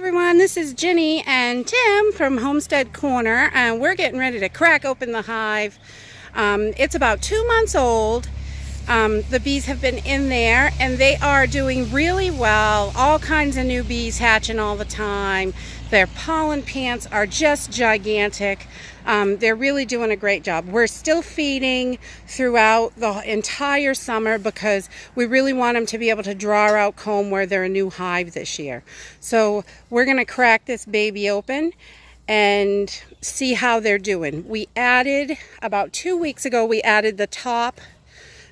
Everyone, this is Ginny and Tim from Homestead Corner, and we're getting ready to crack open the hive. It's about 2 months old. The bees have been in there and they are doing really well. All kinds of new bees hatching all the time. Their pollen pants are just gigantic. They're really doing a great job. We're still feeding throughout the entire summer because we really want them to be able to draw out comb where they're a new hive this year. So we're going to crack this baby open and see how they're doing. We added, about 2 weeks ago, we added the top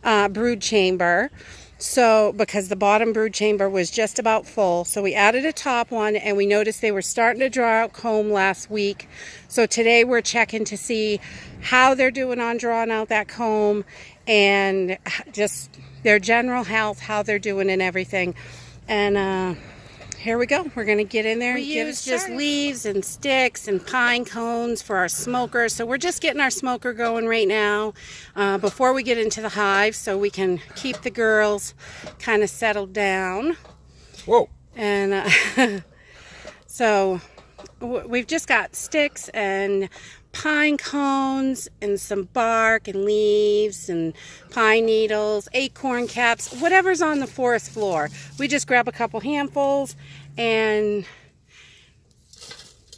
brood chamber, so because the bottom brood chamber was just about full, so we added a top one, and we noticed they were starting to draw out comb last week. So today we're checking to see how they're doing on drawing out that comb and just their general health, how they're doing and everything. And here we go. We're going to get in there and use just leaves and sticks and pine cones for our smoker. So we're just getting our smoker going right now before we get into the hive so we can keep the girls kind of settled down. Whoa. And so we've just got sticks and pine cones and some bark and leaves and pine needles, acorn caps, whatever's on the forest floor. We just grab a couple handfuls and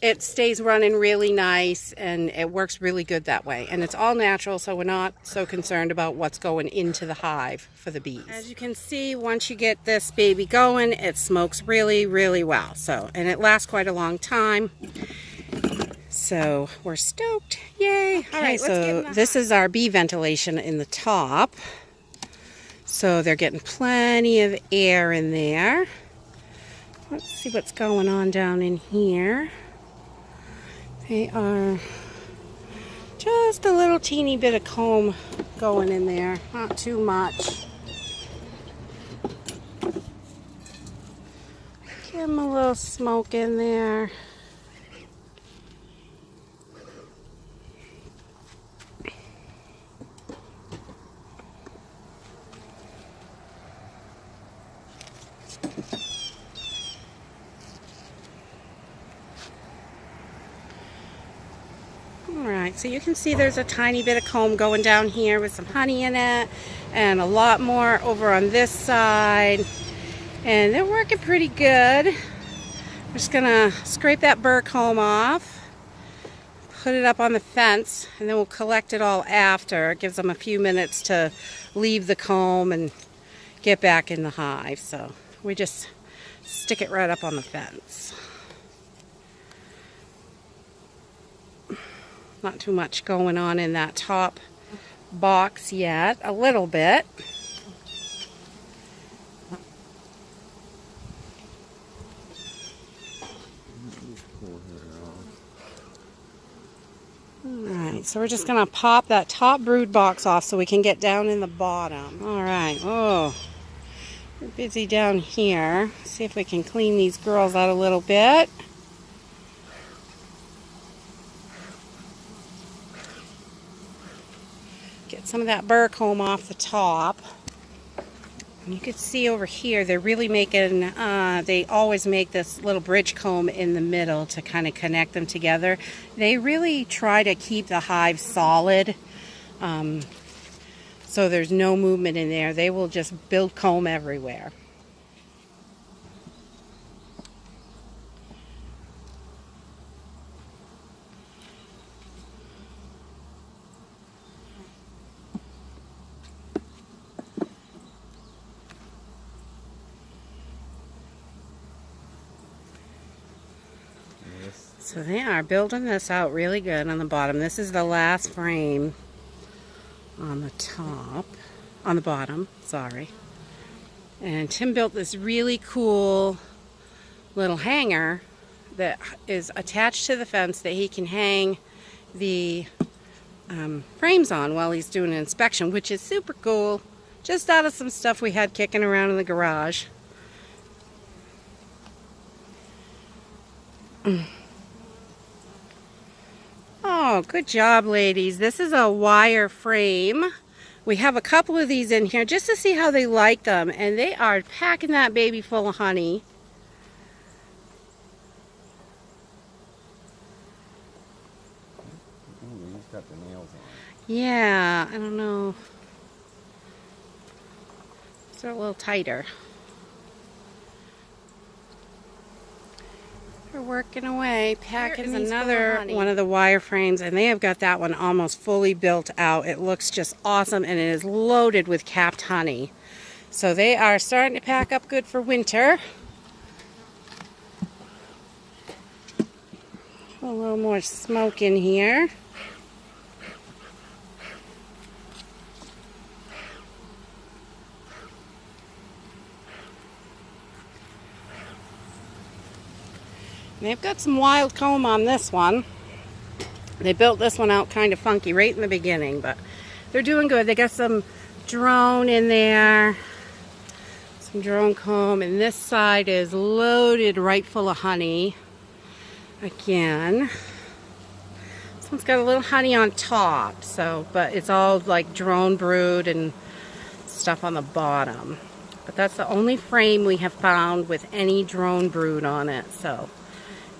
it stays running really nice, and it works really good that way. And it's all natural, so we're not so concerned about what's going into the hive for the bees. As you can see, once you get this baby going, it smokes really, really well. So, and it lasts quite a long time. So we're stoked. Yay. Okay, all right, so this is our bee ventilation in the top. So they're getting plenty of air in there. Let's see what's going on down in here. They are just a little teeny bit of comb going in there, not too much. Give them a little smoke in there. Alright, so you can see there's a tiny bit of comb going down here with some honey in it, and a lot more over on this side, and they're working pretty good. We're just gonna scrape that burr comb off, put it up on the fence, and then we'll collect it all after. It gives them a few minutes to leave the comb and get back in the hive, so we just stick it right up on the fence. Not too much going on in that top box yet. A little bit. Alright, so we're just going to pop that top brood box off so we can get down in the bottom. Alright, oh, we're busy down here. See if we can clean these girls out a little bit. Get some of that burr comb off the top. And you can see over here they're really making, they always make this little bridge comb in the middle to kind of connect them together. They really try to keep the hive solid, so there's no movement in there. They will just build comb everywhere. So they are building this out really good on the bottom. This is the last frame on the top, on the bottom, sorry. And Tim built this really cool little hanger that is attached to the fence that he can hang the frames on while he's doing an inspection, which is super cool. Just out of some stuff we had kicking around in the garage. Oh, good job, ladies. This is a wire frame. We have a couple of these in here just to see how they like them, and they are packing that baby full of honey. got the nails on it. Yeah, I don't know. These are a little tighter. We're working away, packing another one of the wireframes, and they have got that one almost fully built out. It looks just awesome, and it is loaded with capped honey. So they are starting to pack up good for winter. A little more smoke in here. They've got some wild comb on this one. They built this one out kind of funky right in the beginning, but they're doing good. They got some drone in there, some drone comb, and this side is loaded right full of honey. Again, this one's got a little honey on top, so, but it's all like drone brood and stuff on the bottom. But that's the only frame we have found with any drone brood on it, so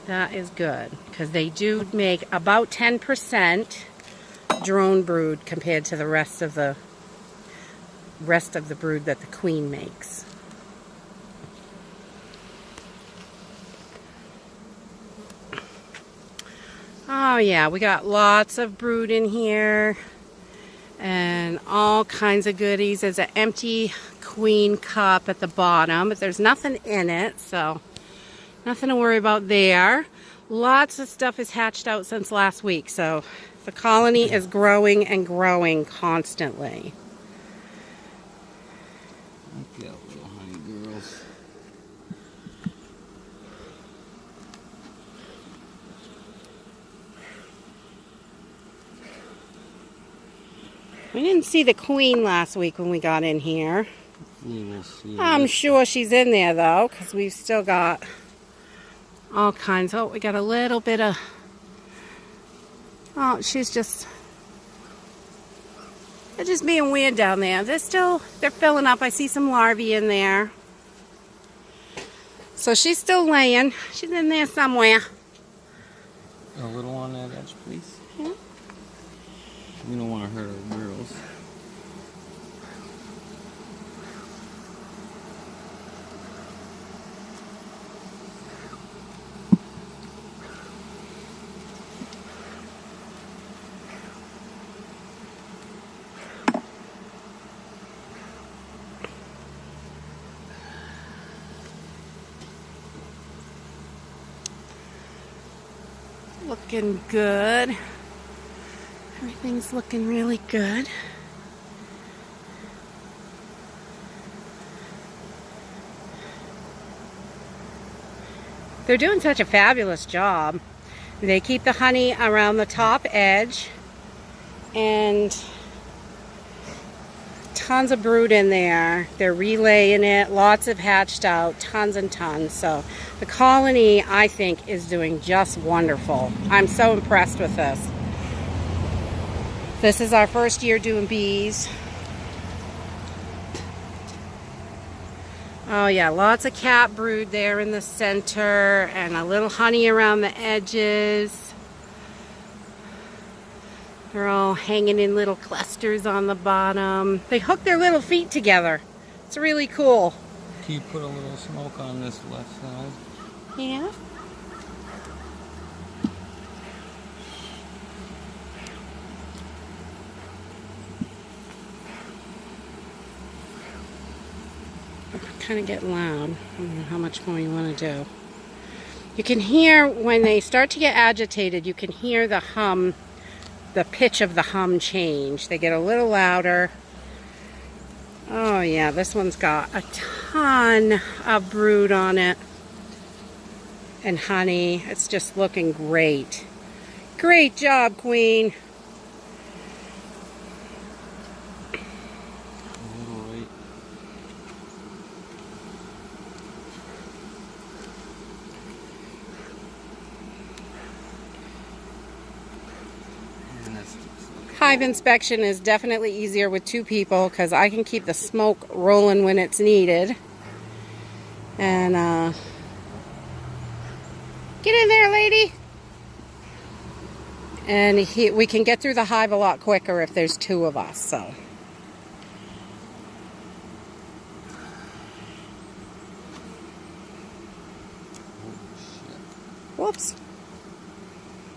that is good, because they do make about 10% drone brood compared to the rest of the brood that the queen makes. Oh yeah, we got lots of brood in here and all kinds of goodies. There's an empty queen cup at the bottom, but there's nothing in it, so nothing to worry about there. Lots of stuff is hatched out since last week, so the colony is growing and growing constantly. Look out, little honey girls. We didn't see the queen last week when we got in here. We'll see. I'm sure she's in there though, because we've still got all kinds. Oh, we got a little bit of, oh, they're just being weird down there. They're filling up. I see some larvae in there. So she's still laying. She's in there somewhere. A little on that edge, please. Yeah. We don't want to hurt our girls. Looking good. Everything's looking really good. They're doing such a fabulous job. They keep the honey around the top edge and tons of brood in there. They're relaying it, lots of hatched out, tons and tons. So the colony, I think, is doing just wonderful. I'm so impressed with this. This is our first year doing bees. Oh yeah, lots of cat brood there in the center and a little honey around the edges. They're all hanging in little clusters on the bottom. They hook their little feet together. It's really cool. Can you put a little smoke on this left side? Yeah. Kind of getting loud. I don't know how much more you want to do. You can hear when they start to get agitated, you can hear the hum, the pitch of the hum change. They get a little louder. Oh yeah, this one's got a ton of brood on it and honey. It's just looking great. Great job, Queen. Hive inspection is definitely easier with two people because I can keep the smoke rolling when it's needed. And get in there, lady. And we can get through the hive a lot quicker if there's 2 of us, so. Whoops.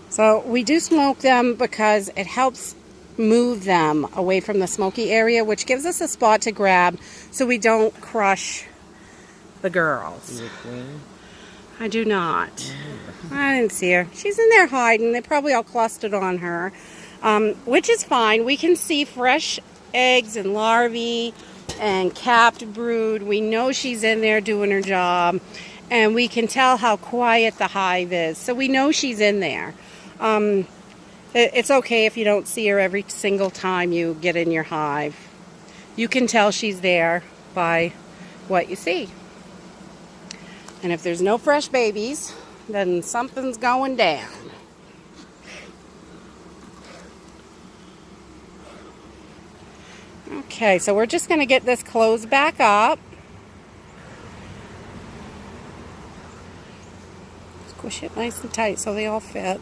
So we do smoke them because it helps move them away from the smoky area, which gives us a spot to grab so we don't crush the girls. Is it queen? I do not. I didn't see her. She's in there hiding. They probably all clustered on her, which is fine. We can see fresh eggs and larvae and capped brood. We know she's in there doing her job, and we can tell how quiet the hive is. So we know she's in there. It's okay if you don't see her every single time you get in your hive. You can tell she's there by what you see. And if there's no fresh babies, then something's going down. Okay, so we're just going to get this closed back up. Squish it nice and tight so they all fit.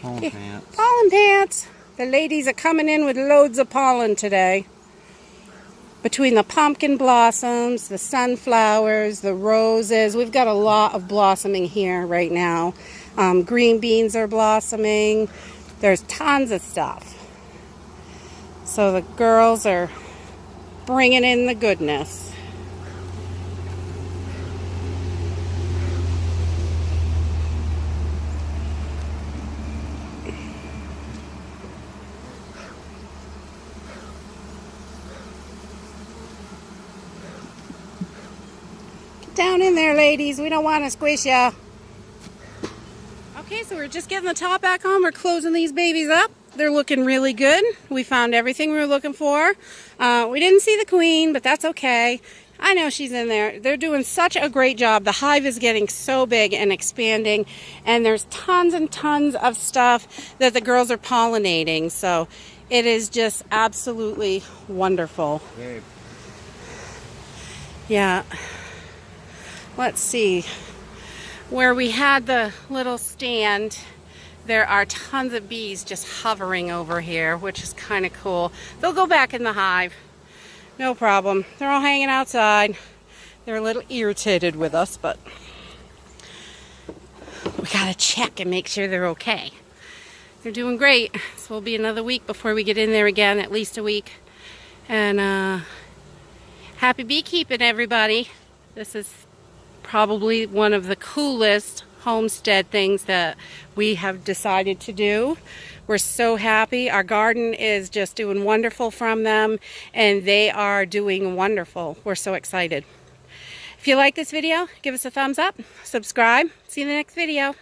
Pollen pants. Pollen pants. The ladies are coming in with loads of pollen today. Between the pumpkin blossoms, the sunflowers, the roses, we've got a lot of blossoming here right now. Green beans are blossoming. There's tons of stuff. So the girls are bringing in the goodness. Down in there, ladies. We don't want to squish ya. Okay, so we're just getting the top back on. We're closing these babies up. They're looking really good. We found everything we were looking for. We didn't see the queen, but that's okay. I know she's in there. They're doing such a great job. The hive is getting so big and expanding, and there's tons and tons of stuff that the girls are pollinating. So it is just absolutely wonderful. Babe. Yeah. Let's see, where we had the little stand, there are tons of bees just hovering over here, which is kind of cool. They'll go back in the hive, no problem. They're all hanging outside. They're a little irritated with us, but we gotta check and make sure they're okay. They're doing great. So it'll be another week before we get in there again, at least a week. And happy beekeeping, everybody. This is probably one of the coolest homestead things that we have decided to do. We're so happy. Our garden is just doing wonderful from them, and they are doing wonderful. We're so excited. If you like this video, give us a thumbs up, subscribe. See you in the next video.